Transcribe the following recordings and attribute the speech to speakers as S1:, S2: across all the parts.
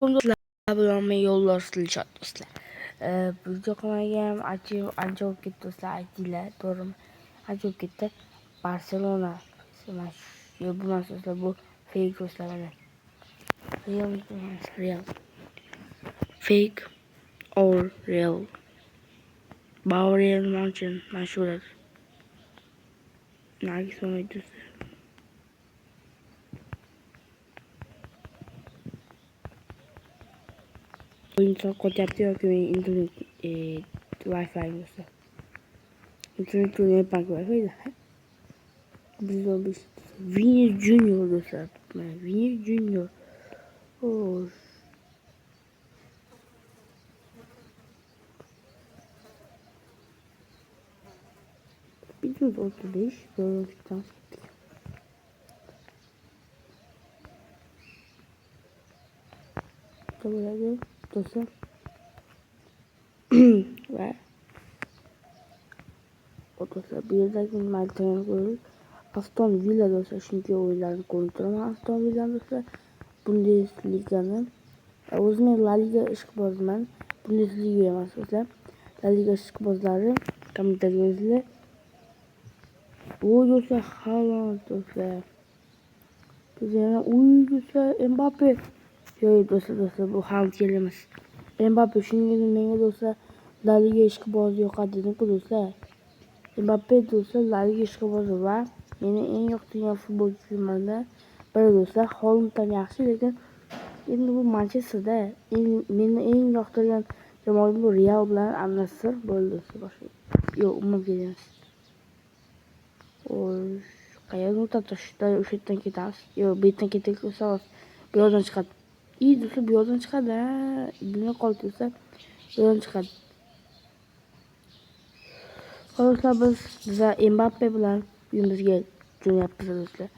S1: Do'stlar bilan yo'llar silishadi do'stlar. Video kanaga ham ancha bo'lib ketdi do'stlar, aytinglar, to'g'rimi? Ancha bo'lib ketdi. Barselona bu emas do'stlar, bu fake do'stlar mana. Real. Fake or real. Bavarian München mashhur. Nargis o'ynaydi do'stlar. İnsan kontakt yoki internet Wi-Fi do'stlar. Internet o'ynab bank Wi-Fi da. Biz Vini Junior do'stlar. Vini Junior. Oh. Biz 35 böyle dans ettik. Böyle do'stlar. Ve o do'stlar bir yerdeki maltani koyuyoruz. Aston Villa do'stlar, çünkü oyunlarını koyuyorum. Aston Villa do'stlar Bundesliga'nın o'zim La Liga ishqibozman. Bundesliga emas do'stlar. La Liga ishqibozlari kommentariya yozinglar. O do'stlar Haaland do'stlar. Biz yana do'stlar Mbappe. Yo'q do'stlar bu Haaland emas. Mbappe shunga menga do'stlar La Liga ishqibozi yoqadi dedim-ku do'stlar. Mbappe do'stlar La Liga ishqibozi va meni eng yoqtirgan futbolchilarimdan biri do'stlar. Haalanddan yaxshi, lekin endi bu Manchesterda meni eng yoqtirgan jamoam bu Real bilan Al-Nassr bo'ldi do'stlar. Boshqa yo'q, umuman emas. Qayerga o'tadi? O'sha yerdan ketamiz. Yo'q, bu yerdan ketaversa bu yoqdan chiqadi. Do'stlar bu yoqdan chiqadi. Bilmay qoldi do'stlar. Bu yoqdan chiqadi. Do'stlar biz Mbappe bilan uyimizga jo'nayapmiz do'stlar.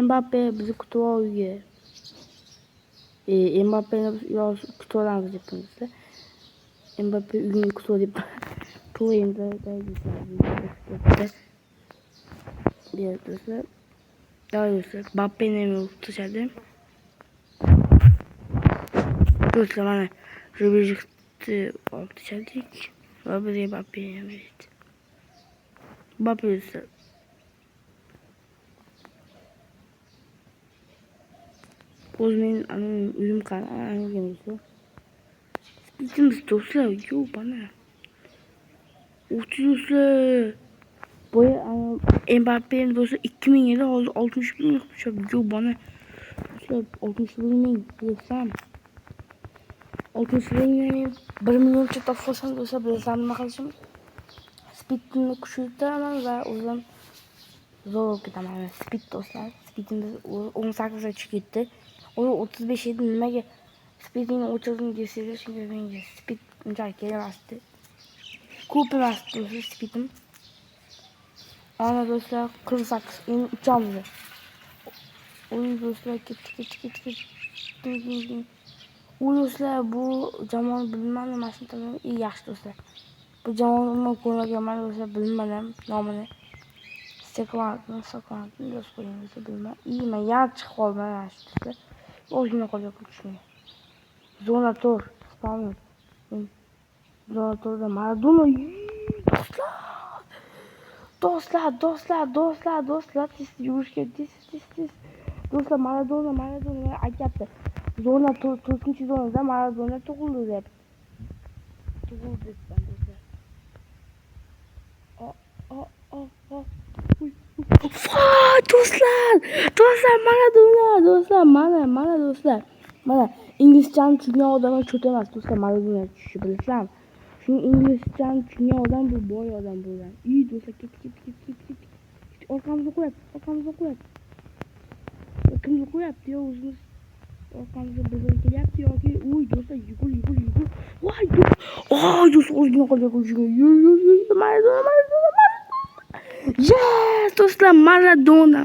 S1: Mbappe bizni kutib olgan. Mbappe'ni kutib olamiz deb do'stlar. Mbappe uyini kutib deb to'yimda do'stlar. Ya do'stlar. Do'stlar, Mbappe'ni tutishadi. Do'stlar mana Rubijikni olib tashladik. Va bizga Mbappe'ni berdi. Mbappe do'stlar. O'zimning uyim qanaqa do'stlar. Biz do'stlar, yo'q bana. Do'stlar. Boya Mbappe'ni do'stlar 2000 yili hozir 60 ming tutishadi. Yo'q bana. Do'stlar 60 ming desam. 60 ming 1 millioncha topsam do'stlar, bilasizlar nima qilishim? Speedni kuchaytiraman va o'zim zo'r ketaman. Speed do'stlar. Speedimda 18 ga chiqib ketdi. 35 edi. Nimaga speedini o'chirdim desanglar, chunki menga speed unchalik kerakmasdi. Ko'p emas do'stlar speedim. Ana do'stlar 48 endi uchamiz. Do'stlar ketdi. Do'stlar bu jamoani bilmadim, mashinadan yaxshi do'stlar. Bu jamoani umuman ko'rmaganman do'stlar, bilmadim nomini. Sekvantni do'st qo'yingiz bilmam. Men yana chiqib qolman do'stlar. O'zimni qo'lga tushmayman. Zona to'r, Ispaniya. Zona to'rda Maradona. Do'stlar, tez yurishga, tez. Do'stlar, Maradona aytayapti. Zona 4-chi zonada Maradona tug'ildi deb. Tug'ildi do'stlar. Do'stlar, Maradona, do'stlar, mana do'stlar. Mana inglizchani tushungan odamlar cho't emas do'stlar, Maradona tushunishni bilasizlarmi? Shuning inglizchani tushungan odam bu boy odam bo'lgan. Do'stlar, ket. Orqamizga qo'yapti. Kimga qo'yapti yo o'zimiz? Orqamizga bizga kelyapti yoki do'stlar yugur. Voy do'stlar, o'zimni qo'lga qo'yishgan. Yur, Maradona. Yes, do'stlar, Maradona.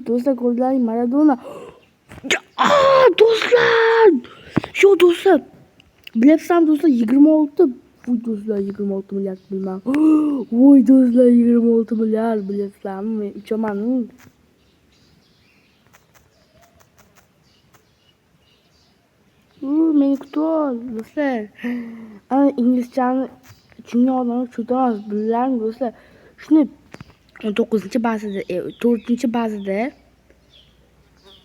S1: Do'stlar, ko'rdilaring Maradona. Do'stlar! Yo do'stlar, bilyapsizlarmi do'stlar, 26 Uy do'stlar 26 milyard bilmem. Voy do'stlar 26 milyard bilasizlarmi? Men uchaman. Meni kutib ol do'stlar. Ana inglizchani tushungan odamlar tushuntiramiz. Bilasizlarmi do'stlar? Shuni 19-bazada, 4-bazada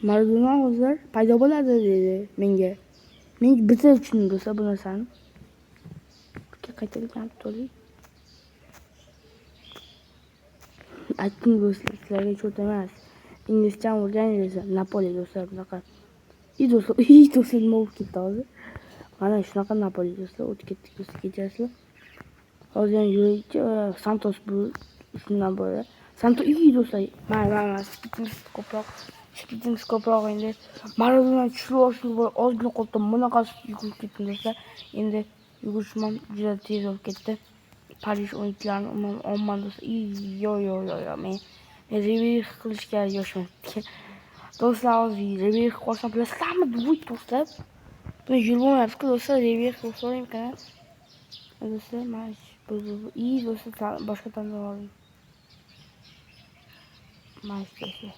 S1: Maradona hozir paydo bo'ladi dedi menga. Men bitta tushundim do'stlar bu narsani. Qaytadan to'liq. Aytdim do'stlar, sizlarga cho'ta emas. Inglizchani o'rganing Napoli do'stlar bunaqa. Do'stlar, nima bo'lib ketdi hozir? Mana shunaqa Napoli do'stlar o'tib ketdik do'stlar kechasizlar. Hozir yana yo'lchi Santos bu shundan bora. Santos do'stlar. Mana Spitings ko'proq endi Maradona tushirib olishni ozgina qoldim. Bunaqa yugurib ketdim do'stlar. Endi yugurishim juda tez bo'lib ketdi. Parij o'yinchilarini umuman olman do'stlar. Yo. Men revir qilishga yoshman. Do'stlar hozir revir qilsam bilasizlarmi? Bu do'stlar. Buni yurmayapti do'stlar, revir qilsam qana. Do'stlar, mana bu do'stlar boshqa tanlab oldim. Mana do'stlar.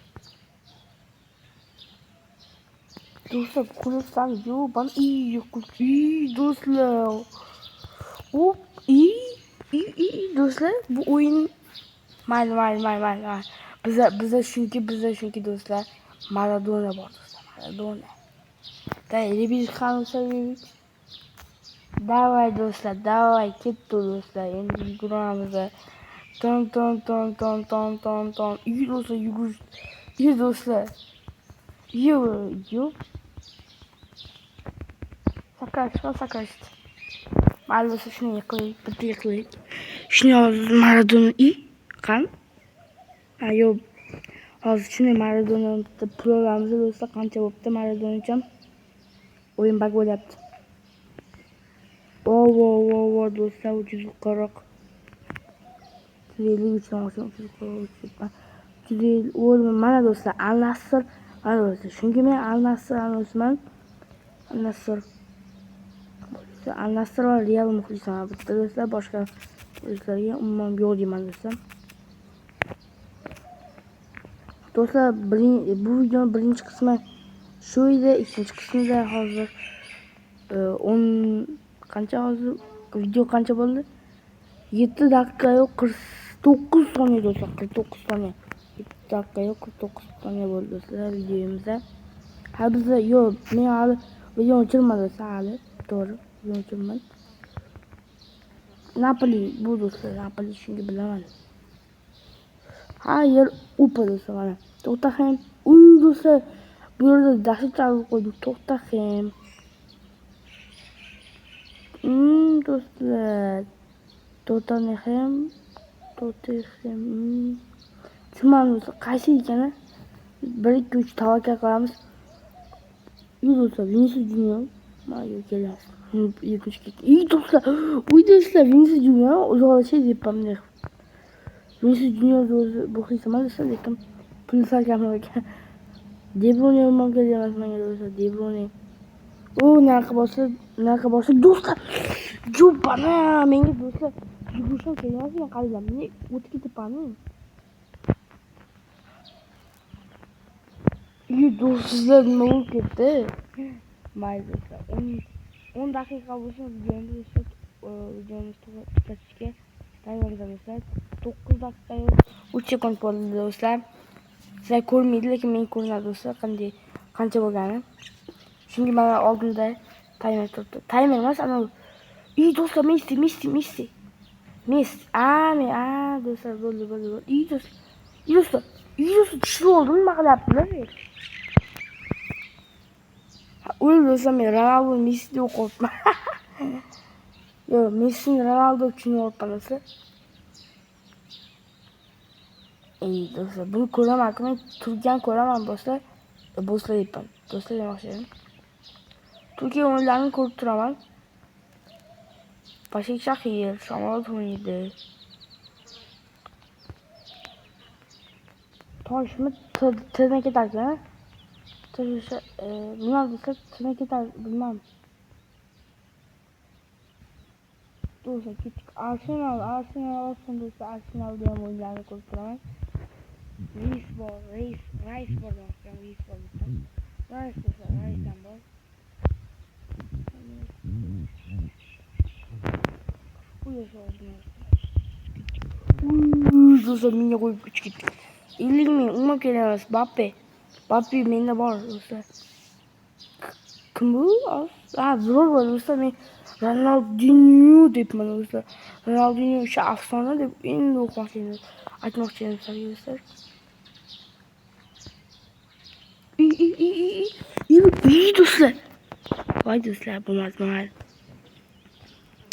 S1: Do'stlar, kursam yo'q, bana do'stlar. Hop, do'stlar, bu o'yin mayli. Bizda chunki do'stlar Maradona bor do'stlar, Maradona. Revir qilsam Davay do'stlar, ketdi do'stlar. Endi yuguramiz. Ton. Do'stlar, yugurish. Do'stlar. Yo. Sakrash. Mayli do'stlar, shuni yiqlaylik. Shuni hozir Maradona qan? Yo. Hozir shuni Maradona pul olamiz do'stlar. Qancha bo'pti Maradona uchun? O'yin bak bo'lyapti. Wow do'stlar, 340. 350 mana do'stlar, Al-Nassr. Mana do'stlar, chunki men Al-Nassrman. Al-Nassr va Real muxlisman. Bitta do'stlar, boshqa do'stlarga umuman yo'q deyman do'stlar. Do'stlar, bu videoning birinchi qismi shu edi, ikkinchi qismida hozir 10 qancha hozir video qancha bo'ldi? 7 daqiqa yo'q 49 soniya do'stlar, 49 soniya. 7 daqiqa yo'q 49 soniya bo'ldi do'stlar videomizda. Hali bizda yo'q, men hali video o'chirmadim do'stlar, hali. To'g'ri, video o'chirmadim. Napoli bu do'stlar, Napoli shunga bilaman. Hayır, upa do'stlar mana. To'xtaxem. Do'stlar, bu yerda dahshat chalib qo'ydik. To'xtaxem. Do'stlar. Tottenham. Tushunmadim do'stlar, qaysi ekani? 1-2-3 tavakkal qilamiz. Do'stlar, Vinicius Junior. Mana kelamiz. Do'stlar, do'stlar, Vinicius Junior uzoqlashib deyapman. Vinicius Junior bu his emas do'stlar, lekin pul sarkamlar ekan. De Bruyne ham kelgan menga do'stlar, De Bruyne. Naqa bo'lsa do'stlar. Jubana menga do'stlar. Yugurishim kelmasmi qalbim? Men o'tib ketibman. Do'stlar, nima bo'lib ketdi? Mayli do'stlar. 10 daqiqa bo'lsa videoni tugatishga tayyormiz do'stlar. 9 daqiqa yo'q. 3 sekund bo'ldi do'stlar. Sizlar ko'rmaydi, lekin men ko'raman do'stlar, qancha bo'lgani. Chunki mana oldinda taymer turibdi. Taymer emas, ana do'stlar, Messi. Do'stlar, bo'ldi. Do'stlar, tushib oldim, nima qilyaptilar? O'l do'stlar, men Ronaldo, Messi o'qiyapman. Yo'q, Messi, Ronaldo uchun o'qiyapman do'stlar. Do'stlar, buni ko'raman, men turgan ko'raman do'stlar. Do'stlar deyapman. Do'stlar demoqchiman. Turkiya o'yinlarini ko'rib turaman. Başakşehir, Şamalot o'ynaydi. Toshmi tizna ketarkan. Bilmam do'stlar, tizna ketar, bilmam. Do'stlar ketdik. Arsenal olsin do'stlar. Arsenalda ham o'yinlarni ko'rib turaman. Reis bor do'stlar. Reis do'stlar, Reis ham bor. Do'stlar menga qo'yib 3 ketdik. 50 ming umuman kerak emas. Bappe menda bor do'stlar. Kim bu? Biror bor do'stlar. Men Ronaldinho debman do'stlar. Ronaldinho o'sha afsona deb endi aytmoqchi edim sizlarga do'stlar. İyi do'stlar. Voy do'stlar, bo'lmadi.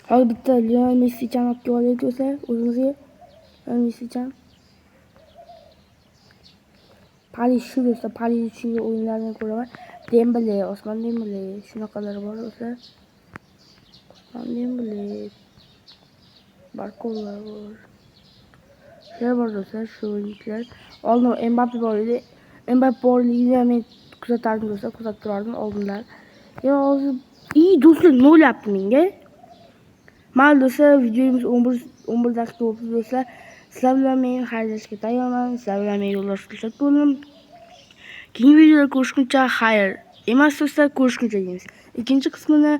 S1: Hozir bitta Lionel Messi chan olib kelib olaylik do'stlar, o'zimizga. Lionel Messi chan. Paris shu do'stlar, Paris uchun o'yinlarni ko'raman. Dembele, Osman Dembele, shunaqalar bor do'stlar. Osman Dembele, Barkola bor. Shular bor do'stlar, shu o'yinchilar. Oldin Mbappe bor edi. Mbappe borligini men kuzatardim do'stlar, kuzatib turardim oldinlar. Ya hozir iyi do'stlar, nima bo'lyapti menga? Mayli do'stlar, videomiz 11 daqiqa bo'ldi do'stlar. Sizlar bilan men xayrlashishga tayyorman. Sizlar bilan men yo'ldoshlik bo'ldim. Keyingi videoda ko'rishguncha xayr. Emas do'stlar, ko'rishguncha deymiz. Ikkinchi qismini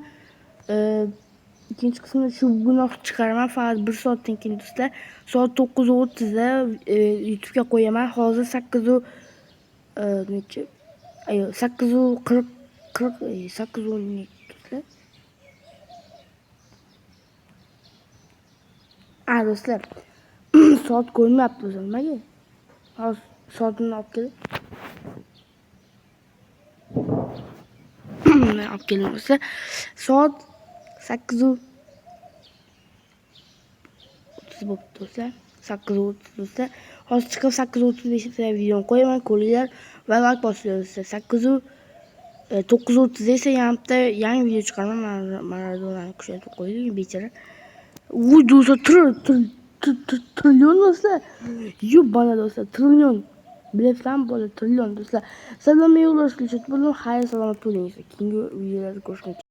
S1: shu bugun chiqaraman, faqat 1 soatdan keyin do'stlar. Soat 9:30 da YouTube ga qo'yaman. Hozir 8:40 do'stlar. Do'stlar. Soat ko'rinmayapti o'zim nimaga? Hozir soatni olib kelib. Men olib keldim do'stlar. Soat 8:30 bo'pti do'stlar. 8:30 do'stlar. Hozir chiqib 8:35 da videoni qo'yaman, ko'ringlar va like bosinglar do'stlar. 9:30 esa yangi video chiqaraman. Maradonani kuchaytirib qo'ydik, bechara. Voy do'stlar, trillion do'stlar. Bana do'stlar, trillion. Bilepsanmi bola, trillion do'stlar. Sizlar bilan yo'ldoshlik bo'ldim. Xayr, salomat bo'ling. Keyingi videolarda ko'rishguncha